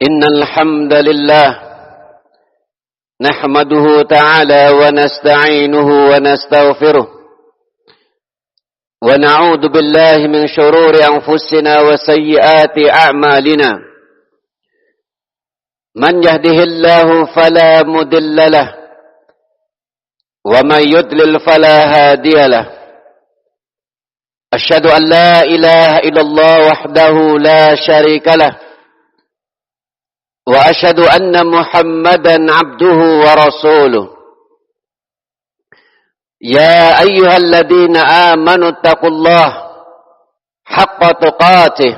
إن الحمد لله نحمده تعالى ونستعينه ونستغفره ونعوذ بالله من شرور أنفسنا وسيئات أعمالنا من يهده الله فلا مضل له ومن يضلل فلا هادي له أشهد أن لا إله إلا الله وحده لا شريك له وأشهد أن محمدا عبده ورسوله يا أيها الذين آمنوا اتقوا الله حق تقاته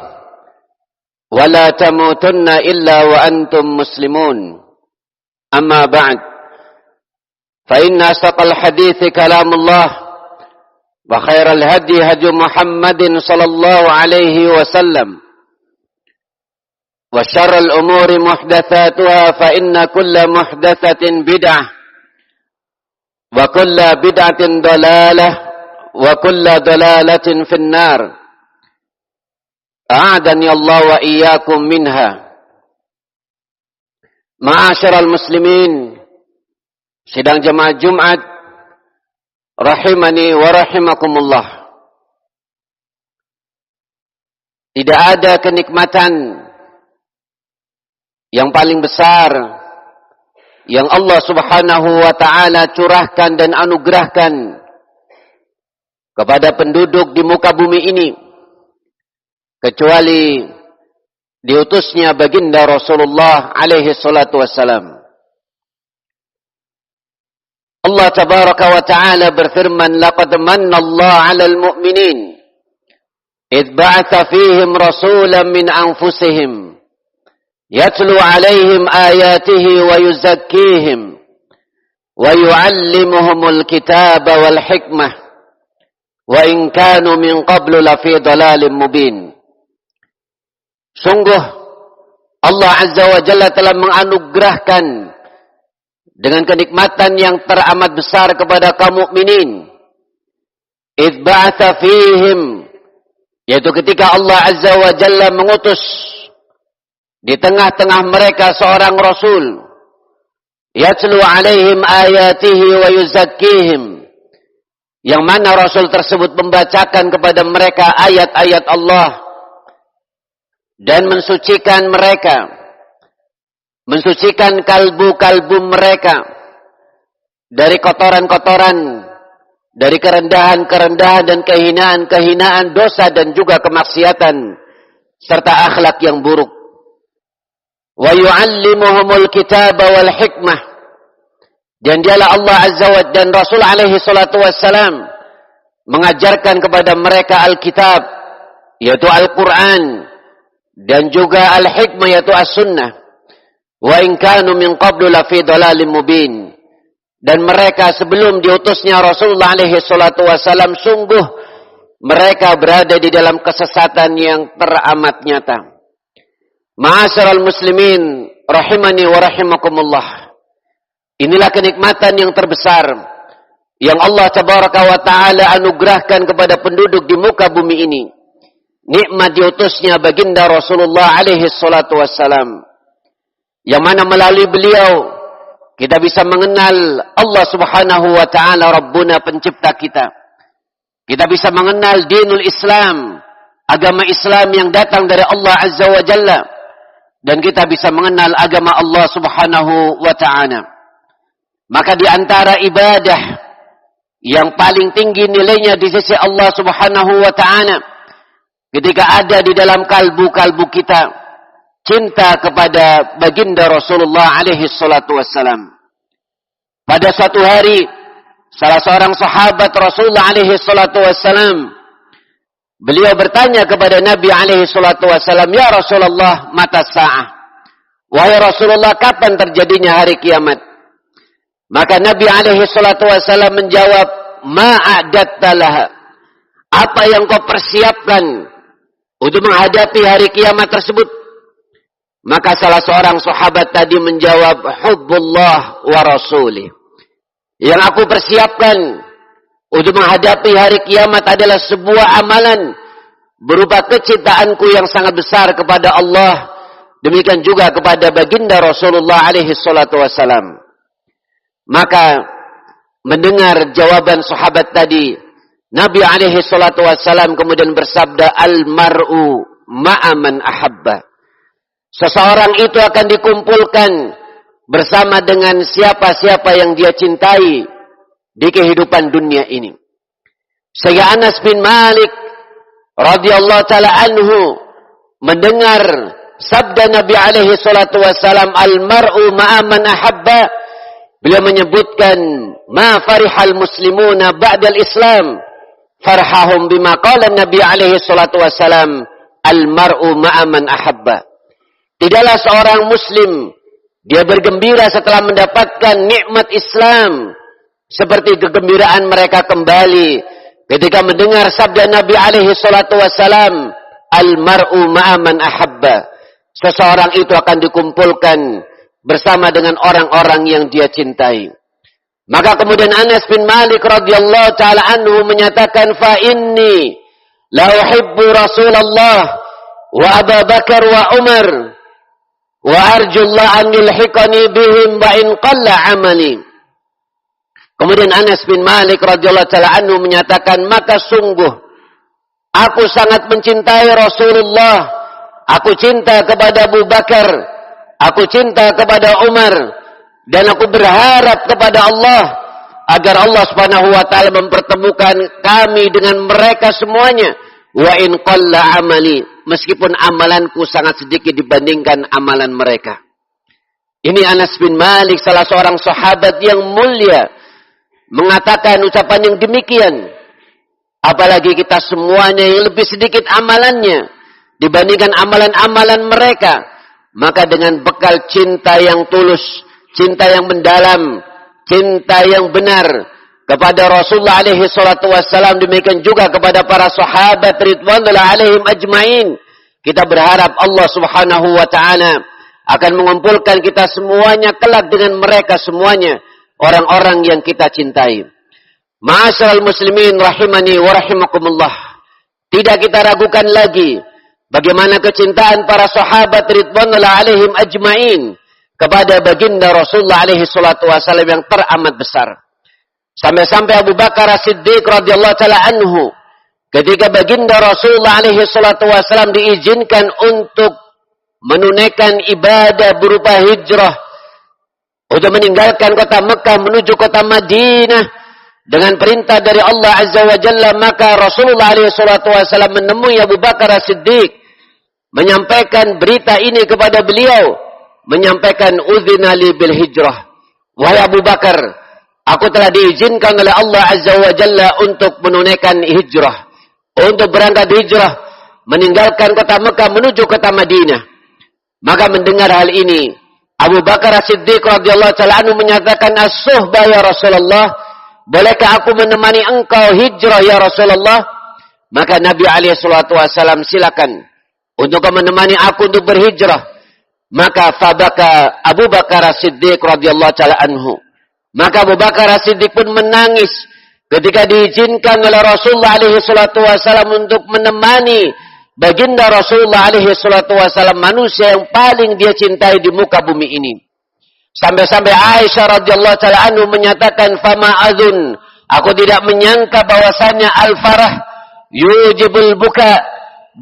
ولا تموتن إلا وأنتم مسلمون أما بعد فإن أصدق الحديث كلام الله وخير الهدي هدي محمد صلى الله عليه وسلم وشر الأمور محدثاتها فإن كل محدثة بدعة وكل بدعة ضلالة وكل ضلالة في النار أعاذني الله وإياكم منها. Ma'asyiral muslimin, sidang jemaah Jumat rahimani wa rahimakumullah. Tidak ada kenikmatan yang paling besar yang Allah Subhanahu wa ta'ala curahkan dan anugerahkan kepada penduduk di muka bumi ini kecuali diutusnya baginda Rasulullah alaihi salatu wassalam. Allah tabaraka wa ta'ala berfirman, laqad manna Allah 'alal mu'minin idh ba'atha fihim rasulan min anfusihim يتلو عليهم آياته ويزكيهم ويعلمهم الكتاب والحكمة وإن كانوا من قبل لفي ضلال مبين. Sungguh Allah Azza wa Jalla telah menganugerahkan dengan kenikmatan yang teramat besar kepada kaum mukminin. Idz ba'atsa fihim, yaitu ketika Allah Azza wa Jalla mengutus di tengah-tengah mereka seorang Rasul, yatlu alaihim ayatihi wa yuzakkihim, yang mana Rasul tersebut membacakan kepada mereka ayat-ayat Allah dan mensucikan mereka, mensucikan kalbu-kalbu mereka dari kotoran-kotoran, dari kerendahan-kerendahan dan kehinaan-kehinaan, dosa dan juga kemaksiatan serta akhlak yang buruk. Wa yu'allimuhumul kitaba wal hikmah, dan dialah Allah Azza wa dan Rasul alaihi salatu wassalam mengajarkan kepada mereka Alkitab, yaitu Al-Quran, dan juga Al-Hikmah, yaitu As-Sunnah. Wa in kanu min qablu lafi dhalalim mubin, dan mereka sebelum diutusnya Rasulullah alaihi salatu wassalam sungguh mereka berada di dalam kesesatan yang teramat nyata. Ma'asyiral muslimin rahimani wa rahimakumullah. Inilah kenikmatan yang terbesar yang Allah tabaraka wa ta'ala anugerahkan kepada penduduk di muka bumi ini. Nikmat diutusnya baginda Rasulullah alaihi salatu wassalam, yang mana melalui beliau kita bisa mengenal Allah Subhanahu wa ta'ala Rabbuna, pencipta kita. Kita bisa mengenal dinul Islam, agama Islam yang datang dari Allah Azza wa Jalla. Dan kita bisa mengenal agama Allah Subhanahu wa ta'ala. Maka di antara ibadah yang paling tinggi nilainya di sisi Allah Subhanahu wa ta'ala, ketika ada di dalam kalbu-kalbu kita cinta kepada baginda Rasulullah alaihi salatu wassalam. Pada suatu hari, salah seorang sahabat Rasulullah alaihi salatu wassalam, beliau bertanya kepada Nabi alaihi salatu wassalam, ya Rasulullah, mata sa'ah? Wahai Rasulullah, kapan terjadinya hari kiamat? Maka Nabi alaihi salatu wassalam menjawab, ma'adatta laha, apa yang kau persiapkan untuk menghadapi hari kiamat tersebut? Maka salah seorang sahabat tadi menjawab, hubbullah wa rasulih. Yang aku persiapkan untuk menghadapi hari kiamat adalah sebuah amalan berupa kecintaanku yang sangat besar kepada Allah Demikian juga kepada baginda Rasulullah alaihi salatu wassalam. Maka mendengar jawaban sahabat tadi, Nabi alaihi salatu wassalam kemudian bersabda, al-mar'u ma'a man ahabba. Seseorang itu akan dikumpulkan bersama dengan siapa-siapa yang dia cintai di kehidupan dunia ini. Sehingga Anas bin Malik radhiyallahu taala anhu mendengar sabda Nabi alaihi salatu wassalam, al-mar'u ma'a man ahabba. Beliau menyebutkan, ma farihal muslimuna ba'dal islam farhahum bima qala Nabi alaihi salatu wassalam, al-mar'u ma'a man ahabba. Tidaklah seorang muslim dia bergembira setelah mendapatkan nikmat Islam seperti kegembiraan mereka kembali ketika mendengar sabda Nabi alaihi salatu wassalam, al-mar'u ma'a man ahabba. Seseorang itu akan dikumpulkan bersama dengan orang-orang yang dia cintai. Maka kemudian Anas bin Malik radhiyallahu taala anhu menyatakan, fa inni la uhibbu Rasulullah wa Abu Bakar wa Umar wa arjullah an yulhiqani bihim wa in qalla amali. Kemudian Anas bin Malik radhiyallahu taala anhu menyatakan, maka sungguh aku sangat mencintai Rasulullah, aku cinta kepada Abu Bakar, aku cinta kepada Umar, dan aku berharap kepada Allah agar Allah Subhanahu wa taala mempertemukan kami dengan mereka semuanya. Wa in qalla amali, meskipun amalanku sangat sedikit dibandingkan amalan mereka. Ini Anas bin Malik, salah seorang sahabat yang mulia, mengatakan ucapan yang demikian. Apalagi kita semuanya yang lebih sedikit amalannya dibandingkan amalan-amalan mereka. Maka dengan bekal cinta yang tulus, cinta yang mendalam, cinta yang benar kepada Rasulullah alaihi salatu wassalam, demikian juga kepada para sahabat ridwanullah alaihim ajmain, kita berharap Allah subhanahu wa ta'ala akan mengumpulkan kita semuanya kelak dengan mereka semuanya, orang-orang yang kita cintai. Ma'asyiral muslimin rahimani wa rahimakumullah. Tidak kita ragukan lagi bagaimana kecintaan para sahabat ridwanullah alaihim ajmain kepada baginda Rasulullah alaihi salatu wasallam yang teramat besar. Sampai-sampai Abu Bakar As-Siddiq radhiyallahu taala anhu, ketika baginda Rasulullah alaihi salatu wasallam diizinkan untuk menunaikan ibadah berupa hijrah, untuk meninggalkan kota Mekah menuju kota Madinah dengan perintah dari Allah Azza wa Jalla, maka Rasulullah alaihi salatu wasallam menemui Abu Bakar As-Siddiq, menyampaikan berita ini kepada beliau, menyampaikan udzina li bil hijrah. Wahai Abu Bakar, aku telah diizinkan oleh Allah Azza wa Jalla untuk menunaikan hijrah, untuk berangkat hijrah, meninggalkan kota Mekah menuju kota Madinah. Maka mendengar hal ini, Abu Bakar As-Siddiq radhiyallahu ta'ala anhu menyatakan, as-suhbah ya Rasulullah, bolehkah aku menemani engkau hijrah ya Rasulullah? Maka Nabi alaihi salatu wasallam, silakan untuk menemani aku untuk berhijrah. Maka fabaka Abu Bakar As-Siddiq radhiyallahu ta'ala anhu. Maka Abu Bakar As-Siddiq pun menangis ketika diizinkan oleh Rasulullah alaihi salatu wasallam untuk menemani baginda Rasulullah alaihi salatu wasallam, manusia yang paling dia cintai di muka bumi ini. Sampai-sampai Aisyah radhiyallahu ta'ala anhu menyatakan, fama azun, aku tidak menyangka bahwasanya al-farah yujibul buka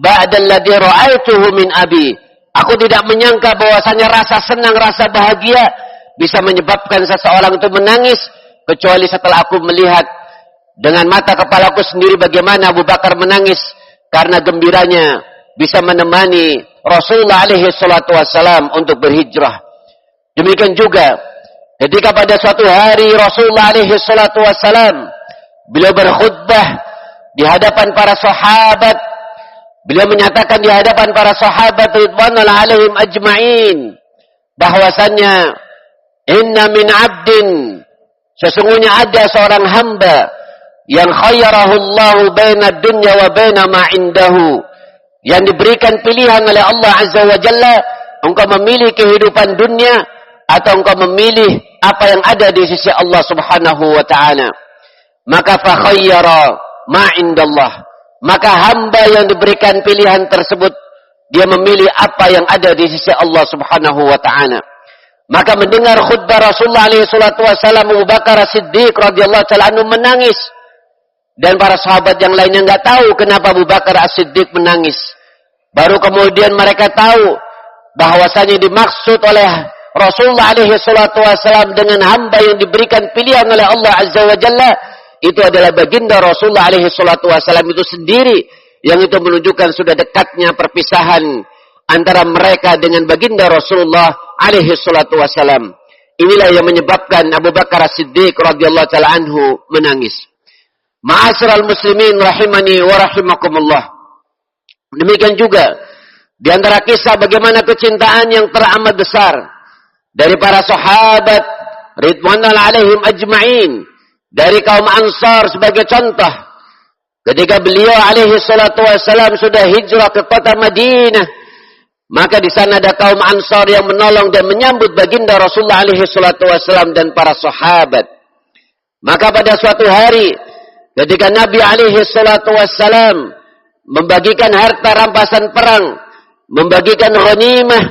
ba'dal ladzi ra'aituhu min abi. Aku tidak menyangka bahwasanya rasa senang, rasa bahagia bisa menyebabkan seseorang itu menangis, kecuali setelah aku melihat dengan mata kepalaku sendiri bagaimana Abu Bakar menangis karena gembiranya bisa menemani Rasulullah alaihi salatu wassalam untuk berhijrah. Demikian juga ketika pada suatu hari Rasulullah alaihi salatu wassalam beliau berkhutbah di hadapan para sahabat. Beliau menyatakan di hadapan para sahabat ridwanullah alaihim ajmain bahwasannya inna min abdin, sesungguhnya ada seorang hamba yang khayyarahu Allah baina dunya wa baina ma indahu, yang diberikan pilihan oleh Allah Azza wa Jalla, engkau memilih kehidupan dunia atau engkau memilih apa yang ada di sisi Allah Subhanahu wa taala. Maka fa khayyara ma indallah, maka hamba yang diberikan pilihan tersebut Dia memilih apa yang ada di sisi Allah Subhanahu wa taala. Maka mendengar khutbah Rasulullah alaihi salatu wasallam, Abu Bakar As-Siddiq radhiyallahu taala anhu menangis. Dan para sahabat yang lainnya enggak tahu kenapa Abu Bakar As-Siddiq menangis. Baru kemudian mereka tahu bahwasanya dimaksud oleh Rasulullah alaihi salatu wasallam dengan hamba yang diberikan pilihan oleh Allah Azza wa Jalla, itu adalah baginda Rasulullah alaihi salatu wasallam itu sendiri, yang itu menunjukkan sudah dekatnya perpisahan antara mereka dengan baginda Rasulullah alaihi salatu wasallam. Inilah yang menyebabkan Abu Bakar As-Siddiq radhiyallahu taala anhu menangis. Ma'asyiral muslimin rahimani wa rahimakumullah. Demikian juga di antara kisah bagaimana kecintaan yang teramat besar dari para sahabat ridwanul alaihim ajma'in, dari kaum Ansar sebagai contoh. Ketika beliau alaihi salatu wassalam sudah hijrah ke kota Madinah, maka di sana ada kaum Ansar yang menolong dan menyambut baginda Rasulullah alaihi salatu wassalam dan para sahabat. Maka pada suatu hari ketika Nabi alaihi salatu wassalam membagikan harta rampasan perang, membagikan ghanimah,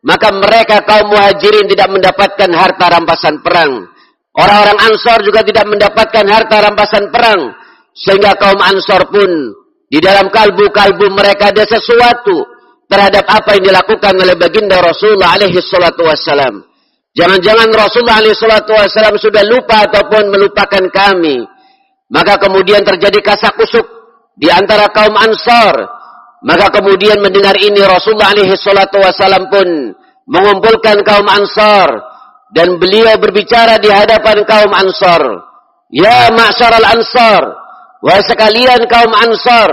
maka mereka kaum muhajirin tidak mendapatkan harta rampasan perang. Orang-orang Ansar juga tidak mendapatkan harta rampasan perang. Sehingga kaum Ansar pun di dalam kalbu mereka ada sesuatu terhadap apa yang dilakukan oleh baginda Rasulullah alaihi salatu wassalam. Jangan-jangan Rasulullah alaihi salatu wassalam sudah lupa ataupun melupakan kami. Maka kemudian terjadi kasak-kusuk di antara kaum Ansar. Maka kemudian mendengar ini Rasulullah alaihi salatu wassalam pun mengumpulkan kaum Ansar dan beliau berbicara di hadapan kaum Ansar. Ya ma'syaral Ansar, wahai sekalian kaum Ansar,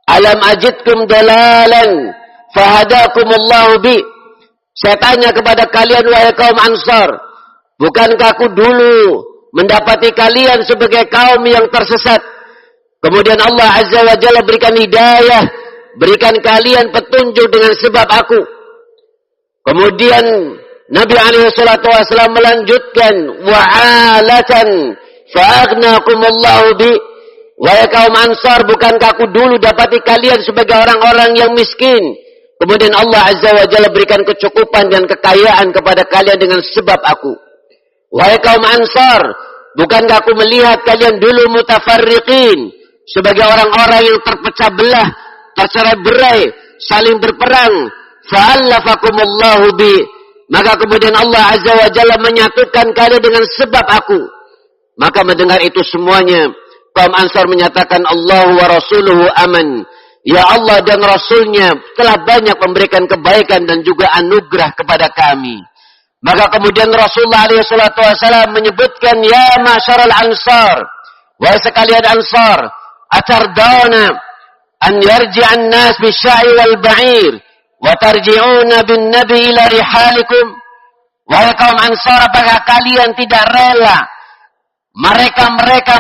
alam ajidkum dalalan fahadakumullahu bi. Saya tanya kepada kalian wahai kaum Ansar, bukankah aku dulu mendapati kalian sebagai kaum yang tersesat? Kemudian Allah Azza wa Jalla berikan hidayah, berikan kalian petunjuk dengan sebab aku. Kemudian Nabi alaihi salatu wasallam melanjutkan, wa'alatan fa'aghnakumullahu bi. Wahai kaum Ansar, bukankah aku dulu dapati kalian sebagai orang-orang yang miskin? Kemudian Allah Azza wa Jalla berikan kecukupan dan kekayaan kepada kalian dengan sebab aku. Wahai kaum Ansar, bukankah aku melihat kalian dulu mutafarriqin, sebagai orang-orang yang terpecah belah, tercerai-berai, saling berperang. Fa'allafakumullahu bi. Maka kemudian Allah Azza wa Jalla menyatukan kalian dengan sebab aku. Maka mendengar itu semuanya, kaum Ansar menyatakan Allah wa rasuluhu aman. Ya Allah dan Rasulnya telah banyak memberikan kebaikan dan juga anugerah kepada kami. Maka kemudian Rasulullah SAW menyebutkan, ya ma'syaral Ansar, wahai sekalian Ansar, atardawna an yarji'an nas bisya'i wal ba'ir wa tarji'una bin nabi ila rihalikum. Wahai kaum Ansar, apakah kalian tidak rela mereka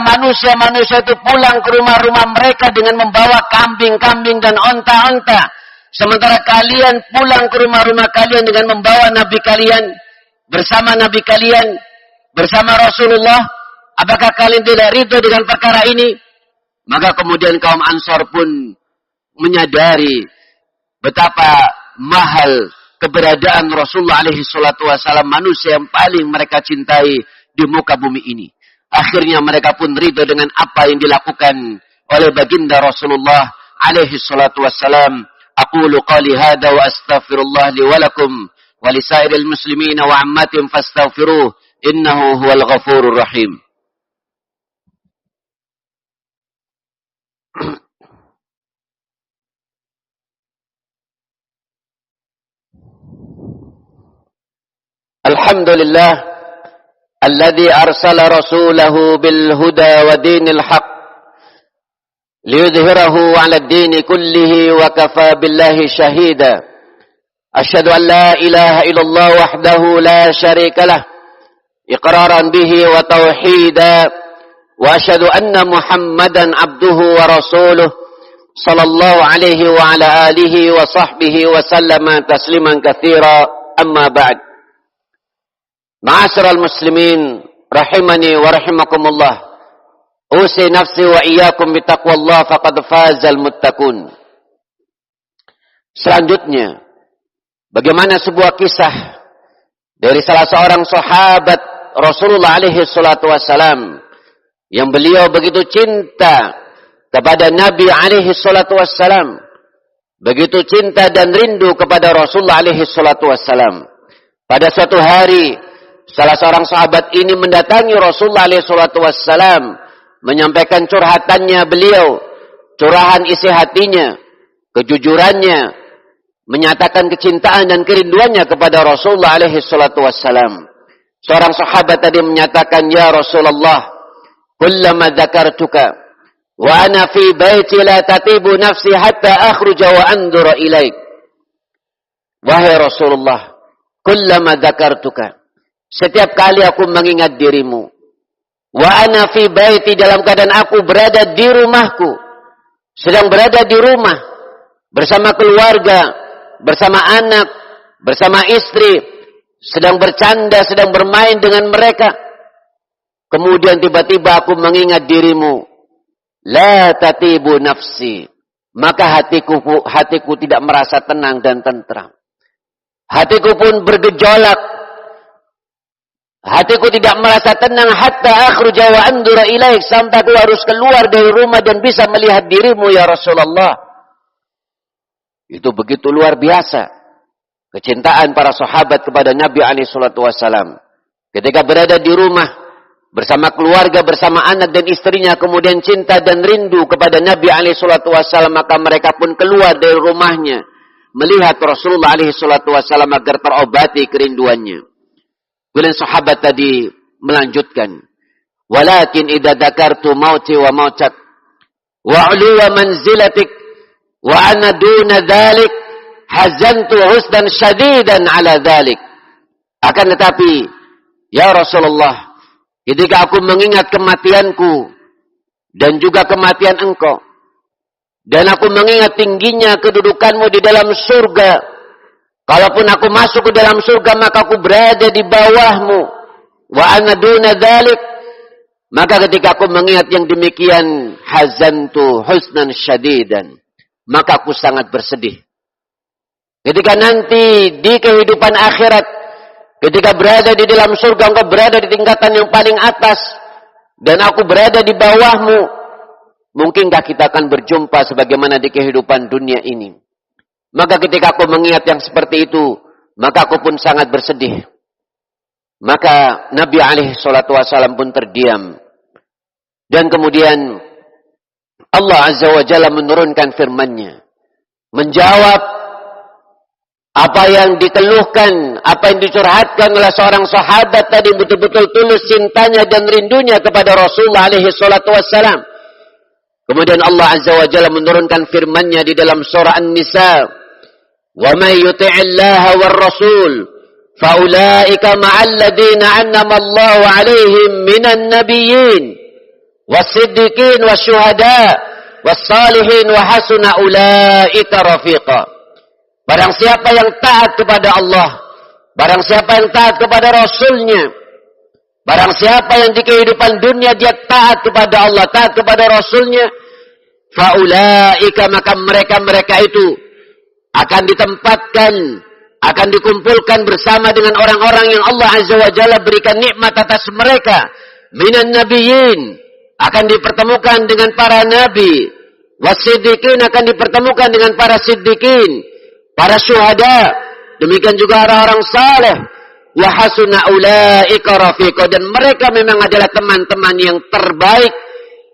manusia-manusia itu pulang ke rumah-rumah mereka dengan membawa kambing-kambing dan onta-onta, sementara kalian pulang ke rumah-rumah kalian dengan membawa nabi kalian, bersama nabi kalian, bersama Rasulullah? Apakah kalian tidak ridho dengan perkara ini? Maka kemudian kaum Ansar pun menyadari betapa mahal keberadaan Rasulullah alaihi salatu wasallam, manusia yang paling mereka cintai di muka bumi ini. Akhirnya mereka pun ridho dengan apa yang dilakukan oleh baginda Rasulullah alaihi salatu wassalam. Aqulu qali hadha wa astaghfirullah li wa lakum wa lisairil muslimin wa ammatin fastaghfiruh innahu huwal ghafurur rahim. Alhamdulillah الذي أرسل رسوله بالهدى ودين الحق ليظهره على الدين كله وكفى بالله شهيدا. أشهد أن لا إله إلا الله وحده لا شريك له إقرارا به وتوحيدا، وأشهد أن محمدا عبده ورسوله صلى الله عليه وعلى آله وصحبه وسلم تسليما كثيرا. أما بعد. Ma'asyiral muslimin rahimani wa rahimakumullah. Usi nafsi wa iyyakum bitaqwallah faqad fazal muttaqun. Selanjutnya, bagaimana sebuah kisah dari salah seorang sahabat Rasulullah alaihi salatu wassalam yang beliau begitu cinta kepada Nabi alaihi salatu wassalam, begitu cinta dan rindu kepada Rasulullah alaihi salatu wassalam. Pada suatu hari, salah seorang sahabat ini mendatangi Rasulullah alaihi salatu wassalam, menyampaikan curhatannya beliau, curahan isi hatinya, kejujurannya, menyatakan kecintaan dan kerinduannya kepada Rasulullah alaihi salatu wassalam. Seorang sahabat tadi menyatakan, "Ya Rasulullah, kullama dzakartuka wa ana fi baiti la tatibu nafsi hatta akhruja wa andura ilaik." Wahai Rasulullah, kullama dzakartuka, setiap kali aku mengingat dirimu, wa ana fi baiti, dalam keadaan aku berada di rumahku, sedang berada di rumah bersama keluarga, bersama anak, bersama istri, sedang bercanda, sedang bermain dengan mereka. Kemudian tiba-tiba aku mengingat dirimu, la tatibu nafsi, maka hatiku tidak merasa tenang dan tentram. Hatiku pun bergejolak. Hatiku tidak merasa tenang hatta akhruja wa andura ilaik, sampai aku harus keluar dari rumah dan bisa melihat dirimu ya Rasulullah. Itu begitu luar biasa kecintaan para sahabat kepada Nabi alaihi salatu wassalam. Ketika berada di rumah bersama keluarga, bersama anak dan istrinya, kemudian cinta dan rindu kepada Nabi alaihi salatu wassalam, maka mereka pun keluar dari rumahnya melihat Rasulullah alaihi salatu wassalam agar terobati kerinduannya. Kemudian sahabat tadi melanjutkan, "Walakin idza dzakartu mauti wa mautak wa 'uluwa manzilatik wa ana duna dzalik hazantu husdan syadidan ala dzalik." Akan tetapi, ya Rasulullah, ketika aku mengingat kematianku dan juga kematian engkau, dan aku mengingat tingginya kedudukanmu di dalam surga, kalaupun aku masuk ke dalam surga maka aku berada di bawahmu, wa ana duna dzalik, maka ketika aku mengingat yang demikian, hazantu husnan syadidan, maka aku sangat bersedih. Ketika nanti di kehidupan akhirat, ketika berada di dalam surga, engkau berada di tingkatan yang paling atas, dan aku berada di bawahmu, mungkinkah kita akan berjumpa sebagaimana di kehidupan dunia ini? Maka ketika aku mengingat yang seperti itu, maka aku pun sangat bersedih. Maka Nabi alaihi salatu wasallam pun terdiam. Dan kemudian Allah azza wa jalla menurunkan firman-Nya, menjawab apa yang dikeluhkan, apa yang dicurhatkan oleh seorang sahabat tadi, betul-betul tulus cintanya dan rindunya kepada Rasulullah alaihi salatu wassalam. Kemudian Allah azza wa jalla menurunkan firman-Nya di dalam surah An-Nisa, "Wa may yuti'illaha war rasul fa ulaika ma'al ladzina an'ama Allahu 'alaihim minan nabiyyin was-siddiqin wasyuhada was-salihin wa hasuna ulaika rafiqa." Barang siapa yang taat kepada Allah, barang siapa yang taat kepada Rasul-Nya, barang siapa yang di kehidupan dunia dia taat kepada Allah, taat kepada Rasul-Nya, faulaika, maka mereka itu akan ditempatkan, akan dikumpulkan bersama dengan orang-orang yang Allah azza wa jalla berikan nikmat atas mereka, minan nabiyyin, akan dipertemukan dengan para nabi, wasiddiqin, akan dipertemukan dengan para siddiqin, para syuhada, demikian juga orang-orang saleh, wa hasuna ulaika rafiqa, dan mereka memang adalah teman-teman yang terbaik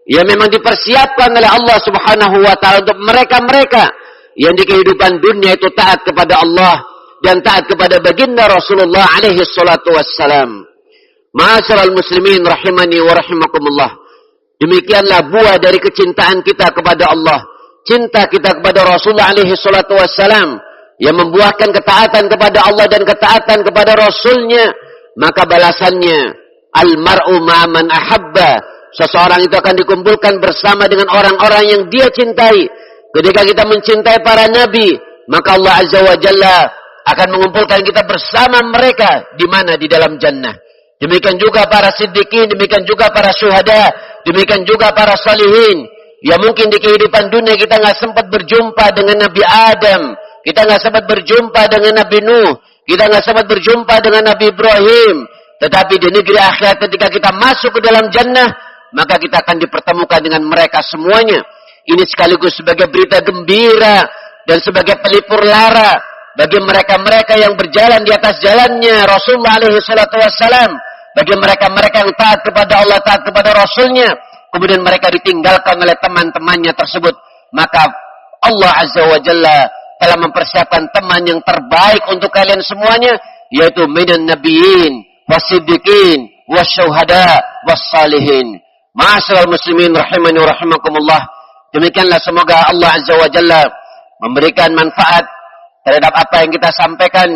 yang memang dipersiapkan oleh Allah Subhanahu wa taala untuk mereka-mereka yang di kehidupan dunia itu taat kepada Allah dan taat kepada baginda Rasulullah alaihi salatu wassalam. Ma'asyiral muslimin rahimani wa rahimakumullah. Demikianlah buah dari kecintaan kita kepada Allah, cinta kita kepada Rasulullah alaihi salatu wassalam, yang membuahkan ketaatan kepada Allah dan ketaatan kepada Rasul-Nya, maka balasannya al-mar'u ma'aman ahabba, seseorang itu akan dikumpulkan bersama dengan orang-orang yang dia cintai. Ketika kita mencintai para nabi, maka Allah azza wa jalla akan mengumpulkan kita bersama mereka di mana? Di dalam jannah. Demikian juga para siddiqin, demikian juga para syuhada, demikian juga para salihin. Ya mungkin di kehidupan dunia kita nggak sempat berjumpa dengan Nabi Adam, kita nggak sempat berjumpa dengan Nabi Nuh, kita nggak sempat berjumpa dengan Nabi Ibrahim. Tetapi di negeri akhirat ketika kita masuk ke dalam jannah, maka kita akan dipertemukan dengan mereka semuanya. Ini sekaligus sebagai berita gembira dan sebagai pelipur lara bagi mereka-mereka yang berjalan di atas jalannya Rasulullah alaihi salatu wassalam, bagi mereka-mereka yang taat kepada Allah, taat kepada Rasulnya, kemudian mereka ditinggalkan oleh teman-temannya tersebut. Maka Allah Azza wa Jalla telah mempersiapkan teman yang terbaik untuk kalian semuanya, yaitu minan nabiyyin wasiddiqin wasyuhada wassalihin. Ma'asyiral muslimin rahimani wa rahimakumullah. Demikianlah semoga Allah Azza wa Jalla memberikan manfaat terhadap apa yang kita sampaikan,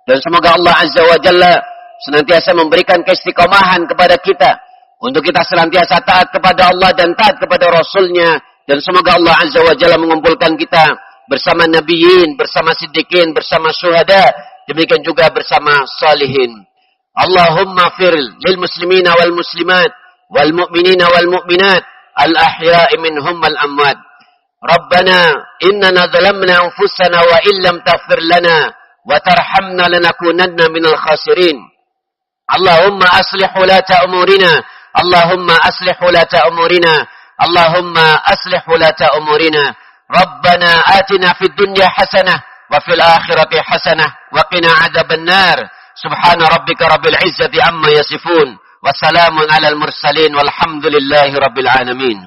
dan semoga Allah Azza wa Jalla senantiasa memberikan keistiqomahan kepada kita untuk kita senantiasa taat kepada Allah dan taat kepada Rasulnya, dan semoga Allah Azza wa Jalla mengumpulkan kita bersama nabiyyin, bersama siddiqin, bersama syuhada, demikian juga bersama salihin. Allahumma fir lil muslimina wal muslimat wal mu'minina wal mu'minat al ahya'i minhum wal amwat. Rabbana innana zalamna anfusana wa illam taghfir lana wa tarhamna lanakunanna minal khasirin. Allahumma aslih ulata umurina, Allahumma aslih ulata umurina, Allahumma aslih ulata umurina. Rabbana atina fid dunya hasanah wa fil akhirati hasanah wa qina adzaban nar. Subhana rabbika rabbil izzati amma yasifun wa salamun alal mursalin walhamdulillahi rabbil alamin.